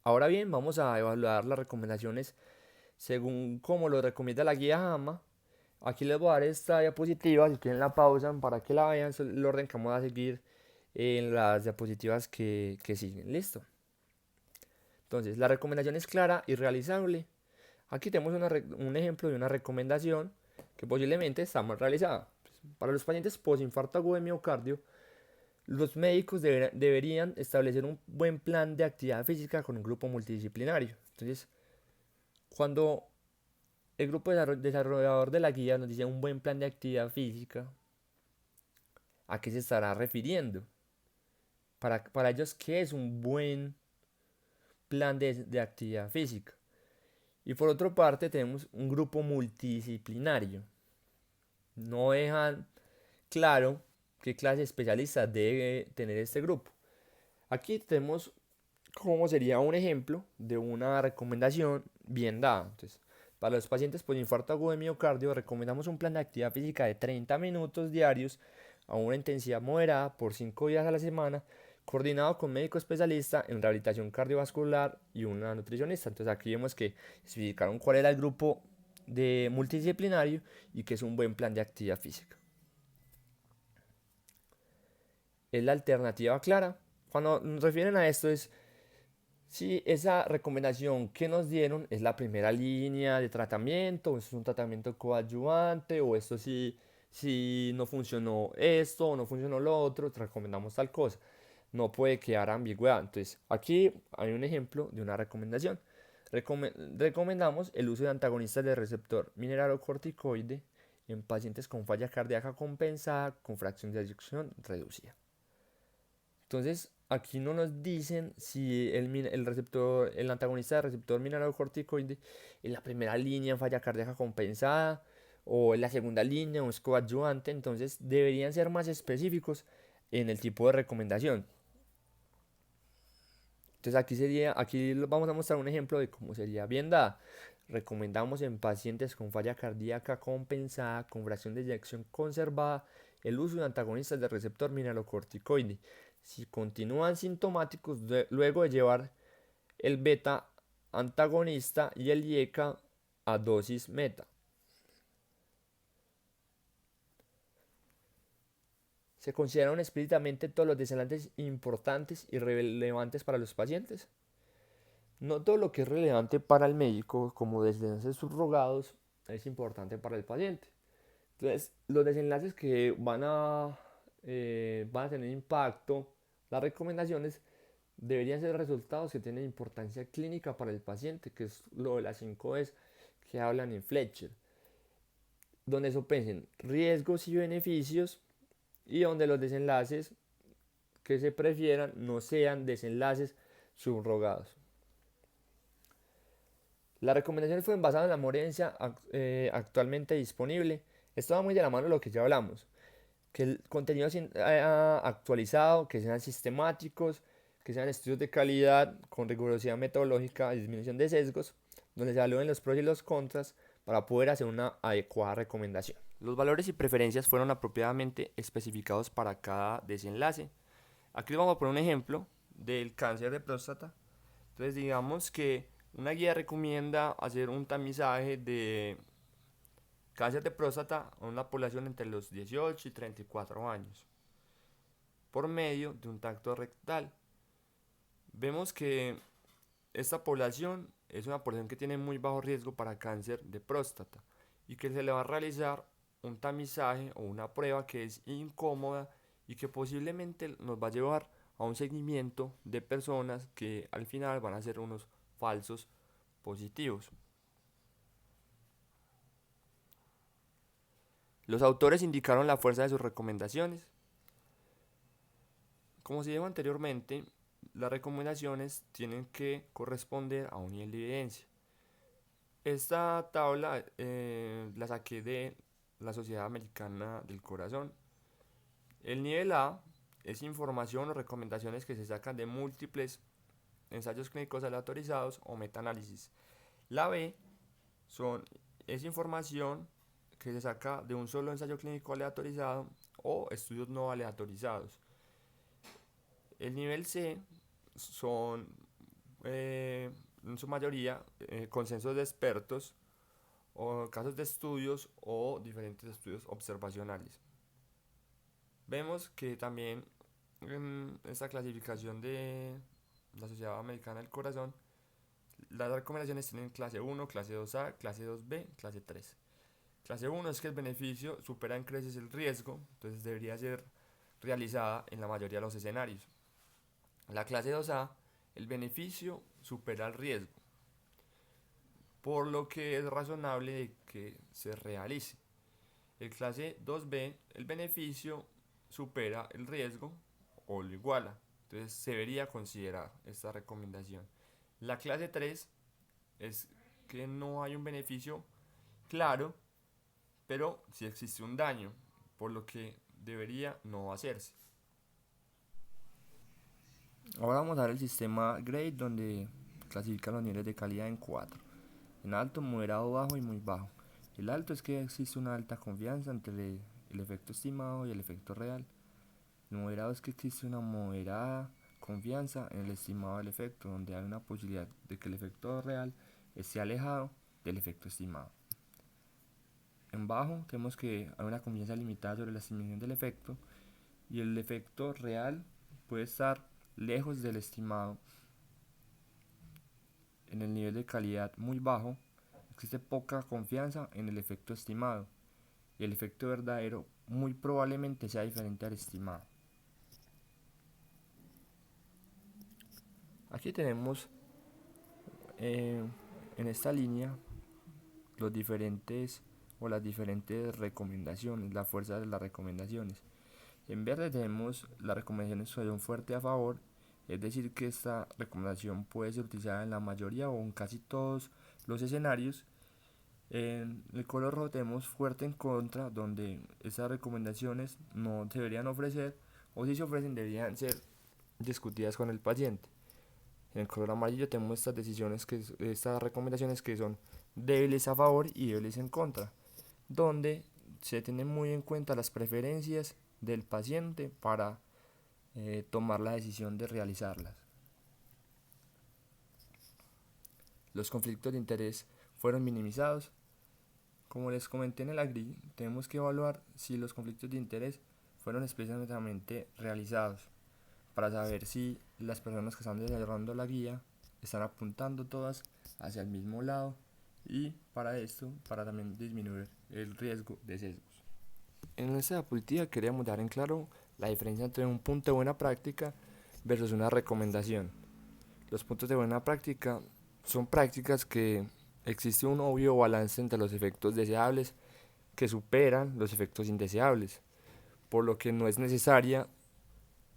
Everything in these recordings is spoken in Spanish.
Ahora bien, vamos a evaluar las recomendaciones según como lo recomienda la guía JAMA. Aquí les voy a dar esta diapositiva, si quieren la pausan para que la vean, es el orden que vamos a seguir en las diapositivas que siguen. Listo. Entonces, la recomendación es clara y realizable. Aquí tenemos un ejemplo de una recomendación que posiblemente está mal realizada. Para los pacientes postinfarto agudo de miocardio, los médicos deberían establecer un buen plan de actividad física con un grupo multidisciplinario. Entonces, cuando el grupo desarrollador de la guía nos dice un buen plan de actividad física, ¿a qué se estará refiriendo? Para ellos, ¿qué es un buen plan de actividad física? Y por otra parte, tenemos un grupo multidisciplinario. No dejan claro qué clase de especialista debe tener este grupo. Aquí tenemos cómo sería un ejemplo de una recomendación bien dada. Entonces, para los pacientes por infarto agudo de miocardio, recomendamos un plan de actividad física de 30 minutos diarios a una intensidad moderada por 5 días a la semana, coordinado con médico especialista en rehabilitación cardiovascular y una nutricionista. Entonces, aquí vemos que especificaron cuál era el grupo de multidisciplinario y que es un buen plan de actividad física. Es la alternativa clara. Cuando nos refieren a esto es si esa recomendación que nos dieron es la primera línea de tratamiento, o es un tratamiento coadyuvante, o esto sí, si no funcionó esto o no funcionó lo otro, te recomendamos tal cosa. No puede quedar ambigüedad. Entonces, aquí hay un ejemplo de una recomendación. Recomendamos el uso de antagonistas del receptor mineralocorticoide en pacientes con falla cardíaca compensada con fracción de eyección reducida. Entonces, aquí no nos dicen si el receptor, el antagonista del receptor mineralocorticoide es la primera línea en falla cardíaca compensada o en la segunda línea o es coadyuvante. Entonces, deberían ser más específicos en el tipo de recomendación. Entonces, aquí vamos a mostrar un ejemplo de cómo sería bien dada. Recomendamos en pacientes con falla cardíaca compensada con fracción de eyección conservada el uso de antagonistas del receptor mineralocorticoide. Si continúan sintomáticos luego de llevar el beta antagonista y el IECA a dosis meta. Se consideraron explícitamente todos los desenlaces importantes y relevantes para los pacientes. No todo lo que es relevante para el médico, como desenlaces subrogados, es importante para el paciente. Entonces, los desenlaces que van a tener impacto, las recomendaciones deberían ser resultados que tienen importancia clínica para el paciente, que es lo de las 5 es que hablan en Fletcher, donde sopensen riesgos y beneficios y donde los desenlaces que se prefieran no sean desenlaces subrogados. Las recomendaciones fueron basadas en la evidencia actualmente disponible. Esto va muy de la mano de lo que ya hablamos. Que el contenido actualizado, que sean sistemáticos, que sean estudios de calidad con rigurosidad metodológica y disminución de sesgos, donde se evalúen los pros y los contras para poder hacer una adecuada recomendación. Los valores y preferencias fueron apropiadamente especificados para cada desenlace. Aquí les vamos a poner un ejemplo del cáncer de próstata. Entonces digamos que una guía recomienda hacer un tamizaje de cáncer de próstata a una población entre los 18 y 34 años por medio de un tacto rectal. Vemos que esta población es una población que tiene muy bajo riesgo para cáncer de próstata y que se le va a realizar un tamizaje o una prueba que es incómoda y que posiblemente nos va a llevar a un seguimiento de personas que al final van a ser unos falsos positivos. Los autores indicaron la fuerza de sus recomendaciones. Como se dijo anteriormente, las recomendaciones tienen que corresponder a un nivel de evidencia. Esta tabla la saqué de la Sociedad Americana del Corazón. El nivel A es información o recomendaciones que se sacan de múltiples ensayos clínicos aleatorizados o metaanálisis. La B son, es información que se saca de un solo ensayo clínico aleatorizado o estudios no aleatorizados. El nivel C son en su mayoría, consensos de expertos o casos de estudios o diferentes estudios observacionales. Vemos que también en esta clasificación de la Sociedad Americana del Corazón, las recomendaciones tienen clase 1, clase 2A, clase 2B, clase 3. Clase 1 es que el beneficio supera en creces el riesgo, entonces debería ser realizada en la mayoría de los escenarios. La clase 2A, el beneficio supera el riesgo, por lo que es razonable de que se realice. El clase 2B, el beneficio supera el riesgo o lo iguala, entonces se debería considerar esta recomendación. La clase 3 es que no hay un beneficio claro, pero sí existe un daño, por lo que debería no hacerse. Ahora vamos a ver el sistema GRADE, donde clasifica los niveles de calidad en 4: en alto, moderado, bajo y muy bajo. El alto es que existe una alta confianza entre el efecto estimado y el efecto real. El moderado es que existe una moderada confianza en el estimado del efecto, donde hay una posibilidad de que el efecto real esté alejado del efecto estimado. En bajo tenemos que hay una confianza limitada sobre la estimación del efecto y el efecto real puede estar lejos del estimado. En el nivel de calidad muy bajo existe poca confianza en el efecto estimado y el efecto verdadero muy probablemente sea diferente al estimado. Aquí tenemos en esta línea los diferentes o las diferentes recomendaciones, la fuerza de las recomendaciones. En verde tenemos las recomendaciones que son fuerte a favor, es decir que esta recomendación puede ser utilizada en la mayoría o en casi todos los escenarios. En el color rojo tenemos fuerte en contra, donde esas recomendaciones no se deberían ofrecer, o si se ofrecen deberían ser discutidas con el paciente. En el color amarillo tenemos estas recomendaciones que son débiles a favor y débiles en contra, donde se tienen muy en cuenta las preferencias del paciente para tomar la decisión de realizarlas. Los conflictos de interés fueron minimizados. Como les comenté en el AGRI, tenemos que evaluar si los conflictos de interés fueron explícitamente realizados para saber si las personas que están desarrollando la guía están apuntando todas hacia el mismo lado, y para esto, para también disminuir el riesgo de sesgos. En esta diapositiva queríamos dar en claro la diferencia entre un punto de buena práctica versus una recomendación. Los puntos de buena práctica son prácticas que existe un obvio balance entre los efectos deseables que superan los efectos indeseables, por lo que no es necesaria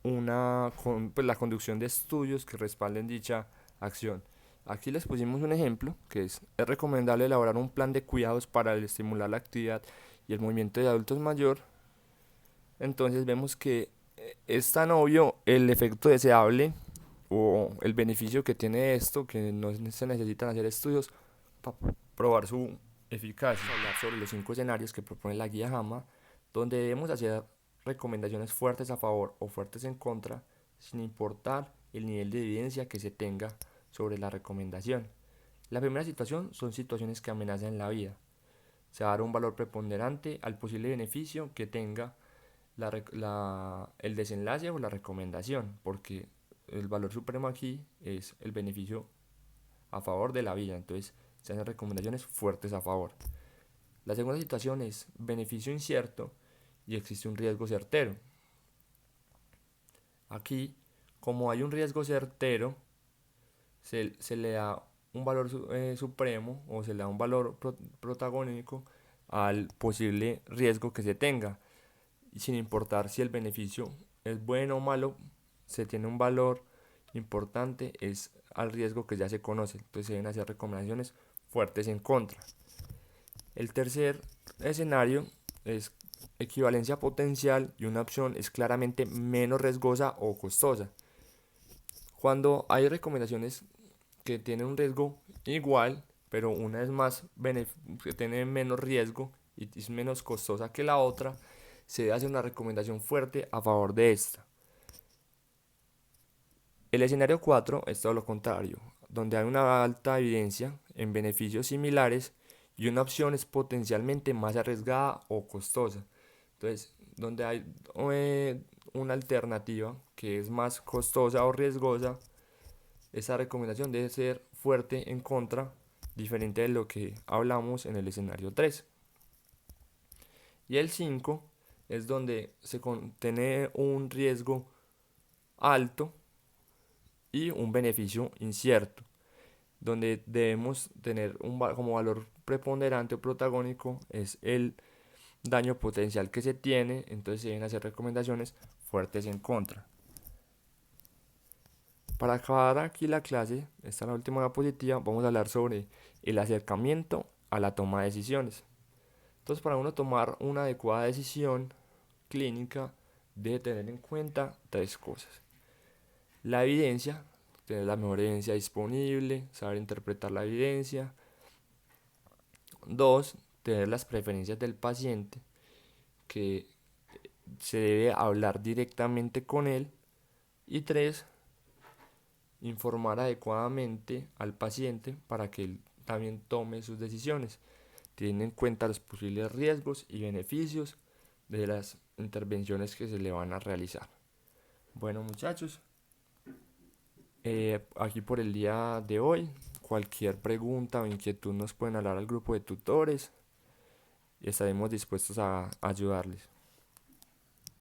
la conducción de estudios que respalden dicha acción. Aquí les pusimos un ejemplo que es recomendable elaborar un plan de cuidados para estimular la actividad y el movimiento de adultos mayor. Entonces vemos que es tan obvio el efecto deseable o el beneficio que tiene esto que no se necesitan hacer estudios para probar su eficacia. Vamos a hablar sobre los 5 escenarios que propone la guía JAMA, donde debemos hacer recomendaciones fuertes a favor o fuertes en contra, sin importar el nivel de evidencia que se tenga sobre la recomendación. La primera situación son situaciones que amenazan la vida. Se va a dar un valor preponderante al posible beneficio que tenga el desenlace o la recomendación, porque el valor supremo aquí es el beneficio a favor de la vida, entonces se hacen recomendaciones fuertes a favor. La segunda situación es beneficio incierto y existe un riesgo certero. Aquí, como hay un riesgo certero, se le da un valor supremo o se le da un valor protagónico al posible riesgo que se tenga, y sin importar si el beneficio es bueno o malo, se tiene un valor importante es al riesgo que ya se conoce, entonces se deben hacer recomendaciones fuertes en contra. El tercer escenario es equivalencia potencial y una opción es claramente menos riesgosa o costosa. Cuando hay recomendaciones que tienen un riesgo igual, pero una es que tiene menos riesgo y es menos costosa que la otra, se debe hacer una recomendación fuerte a favor de esta. El escenario 4 es todo lo contrario, donde hay una alta evidencia en beneficios similares y una opción es potencialmente más arriesgada o costosa. Entonces, donde hay una alternativa que es más costosa o riesgosa, esa recomendación debe ser fuerte en contra, diferente de lo que hablamos en el escenario 3. Y el 5 es donde se contiene un riesgo alto y un beneficio incierto, donde debemos tener como valor preponderante o protagónico es el daño potencial que se tiene, entonces se deben hacer recomendaciones fuertes en contra. Para acabar aquí la clase, esta es la última diapositiva, vamos a hablar sobre el acercamiento a la toma de decisiones. Entonces, para uno tomar una adecuada decisión clínica, debe tener en cuenta tres cosas. La evidencia, tener la mejor evidencia disponible, saber interpretar la evidencia. Dos, tener las preferencias del paciente, que se debe hablar directamente con él. Y tres, informar adecuadamente al paciente para que él también tome sus decisiones, teniendo en cuenta los posibles riesgos y beneficios de las intervenciones que se le van a realizar. Bueno, muchachos, aquí por el día de hoy, cualquier pregunta o inquietud nos pueden hablar al grupo de tutores y estaremos dispuestos a ayudarles.